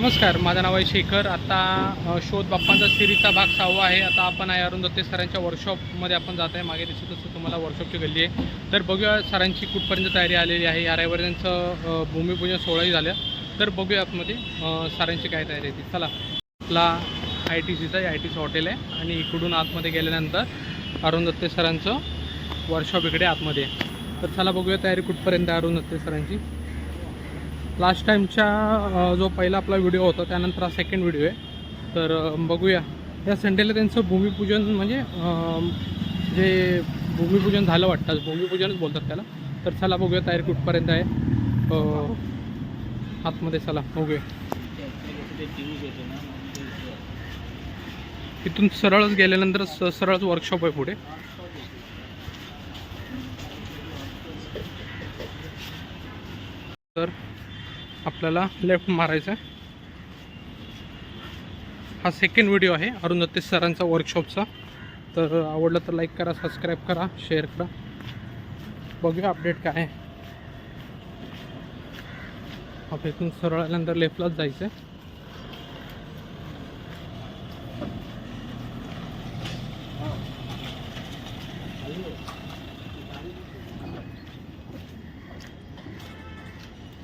नमस्कार, माझं नाव आहे शेखर. आता शोध बाप्पांचा सिरीजचा भाग 6वा आहे. आता आपण आहे अरुण दत्ते सरांच्या वर्कशॉपमध्ये आपण जात आहे. मागे दिसत असतं तुम्हाला वर्कशॉपची गल्ली आहे. तर बघूया सरांची कुठपर्यंत तयारी आलेली आहे. या रविवारी त्यांचं भूमिपूजन सोहळाही झालं. तर बघूया आतमध्ये सरांची काय तयारी आहे ती. चला, आपला ITCचं ITC हॉटेल आहे आणि इकडून आतमध्ये गेल्यानंतर अरुण दत्ते सरांचं वर्कशॉप इकडे आतमध्ये आहे. तर चला बघूया तयारी कुठपर्यंत आहे अरुण दत्ते सरांची. लास्ट टाईमचा जो पहिला आपला व्हिडिओ होता त्यानंतर हा सेकंड व्हिडिओ आहे. तर बघूया या संडेला त्यांचं भूमिपूजन म्हणजे जे भूमिपूजन झालं वाटतं, भूमिपूजनच बोलतात त्याला. तर चला बघूया तयारी कुठपर्यंत आहे आतमध्ये. चला बघूया. इथून सरळच गेल्यानंतर सरळच वर्कशॉप आहे पुढे. तर आपल्याला लेफ्ट मारायचं आहे. हा सेकंड व्हिडिओ आहे अरुण दत्ते सरांचा वर्कशॉपचा. तर आवडलं तर लाईक करा, सबस्क्राईब करा, शेअर करा. बघूया अपडेट काय आहे. आपण इथून सरळ आल्यानंतर लेफ्टलाच जायचं आहे.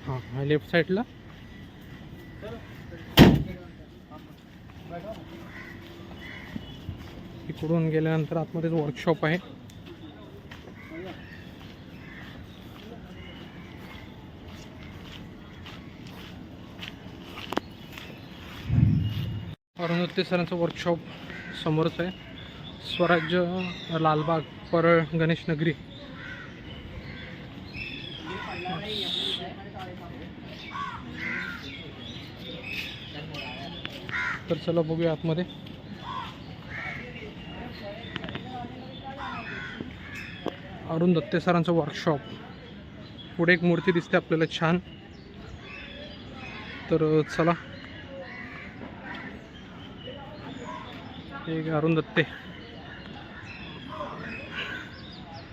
हां, लेफ्ट साईडला इकडून गेल्यानंतर आतमध्येच वर्कशॉप आहे. अरुण दत्ते सरांचं वर्कशॉप समोरच आहे. स्वराज्य, लालबाग, परळ, गणेश नगरी. तर चला बघूया आतमध्ये. अरुण दत्ते सरांचं वर्कशॉप. पुढे एक मूर्ती दिसते आपल्याला छान. तर चला, एक अरुण दत्ते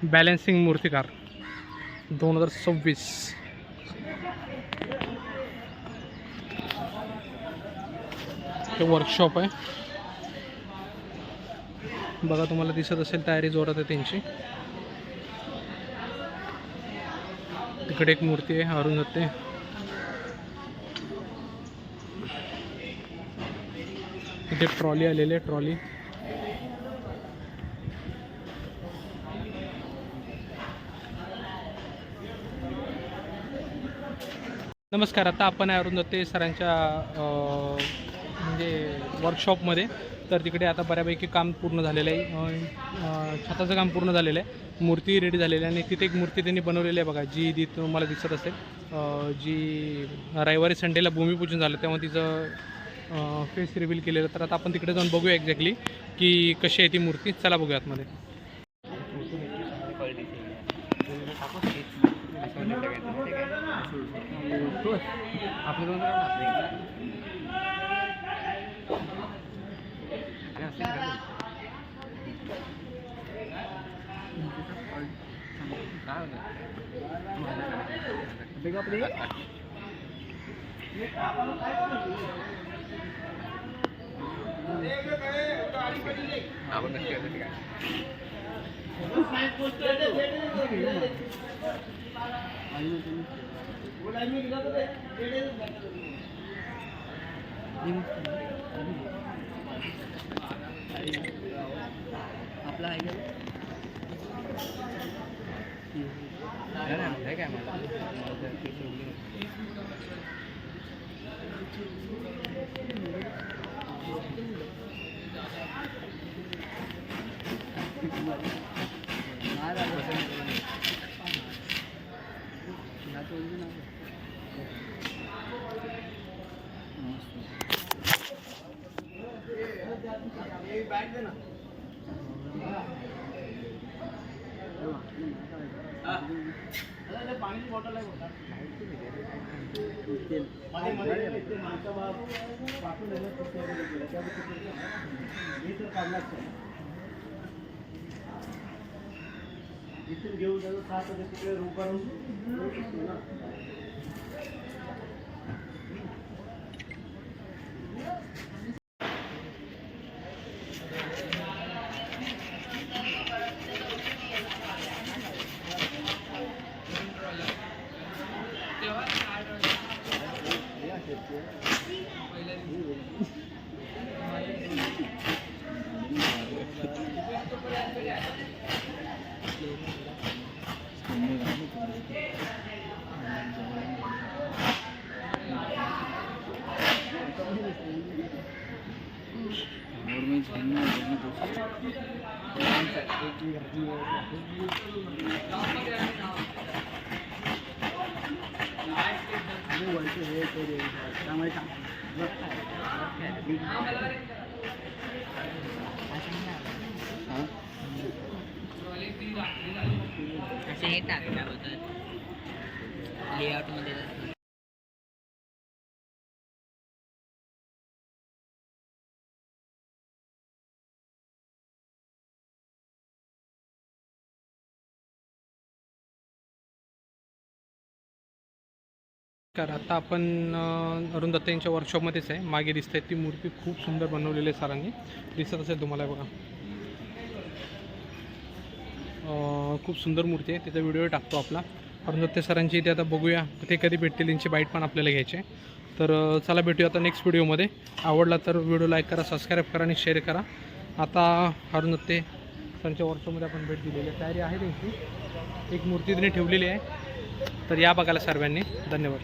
बॅलेन्सिंग मूर्तिकार 2026. हे वर्कशॉप आहे बघा, तुम्हाला दिसत असेल तयारी जोरात आहे त्यांची. तिकडे एक मूर्ती आहे अरुण दत्ते. इथे ट्रॉली आलेली आहे, ट्रॉली. नमस्कार, आता आपण आहे अरुण दत्ते सरांच्या म्हणजे वर्कशॉपमध्ये. तर तिकडे आता बऱ्यापैकी काम पूर्ण झालेलं आहे. छताचं काम पूर्ण झालेलं आहे. मूर्ती रेडी झालेली आहे आणि तिथे एक मूर्ती त्यांनी बनवलेली आहे बघा, जी तुम्हाला दिसत असेल. जी रविवारी संडेला भूमिपूजन झालं तेव्हा तिचं फेस रिव्हील केलेलं. तर आता आपण तिकडे जाऊन बघूया एक्झॅक्टली की कशी आहे ती मूर्ती. चला बघूया आतमध्ये. आपला आहे काय मला पाणी बॉटल आहे इथून घेऊन जातो 7 तिकडे रूम करून येऊ शकतो ना. असे हे टाकलं होतं लेआउटमध्ये. तर आता आपण अरुण दत्त यांच्या वर्कशॉपमध्येच आहे. मागे दिसते ती मूर्ती खूप सुंदर बनवलेली आहे सरांनी, दिसत असेल तुम्हाला बघा. खूप सुंदर मूर्ती आहे, त्याचा व्हिडिओ टाकतो आपला. अरुण दत्त सरांची इथे आता बघूया ते कधी भेटतील, त्यांची बाईट पण आपल्याला घ्यायची आहे. तर चला भेटूया आता नेक्स्ट व्हिडिओमध्ये. आवडला तर व्हिडिओ लाईक करा, सबस्क्राईब करा आणि शेअर करा. आता अरुण दत्ते सरांच्या वर्कशॉपमध्ये आपण भेट दिलेली आहे, तयारी आहे त्यांची. एक मूर्ती त्यांनी ठेवलेली आहे, तर या बघायला सर्वांनी. धन्यवाद.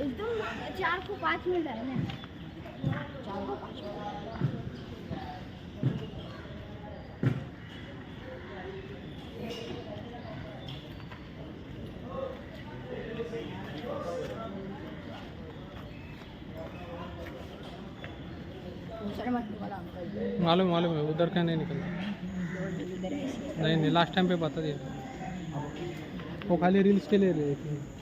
एकदम 4 को 5 मिनट आहे ना. 4 को 5 मिनट. मालूम है उधर का नहीं निकलता. नहीं लास्ट टाइम पे बता दिया वो खाली रील्स के लिए रहे थे.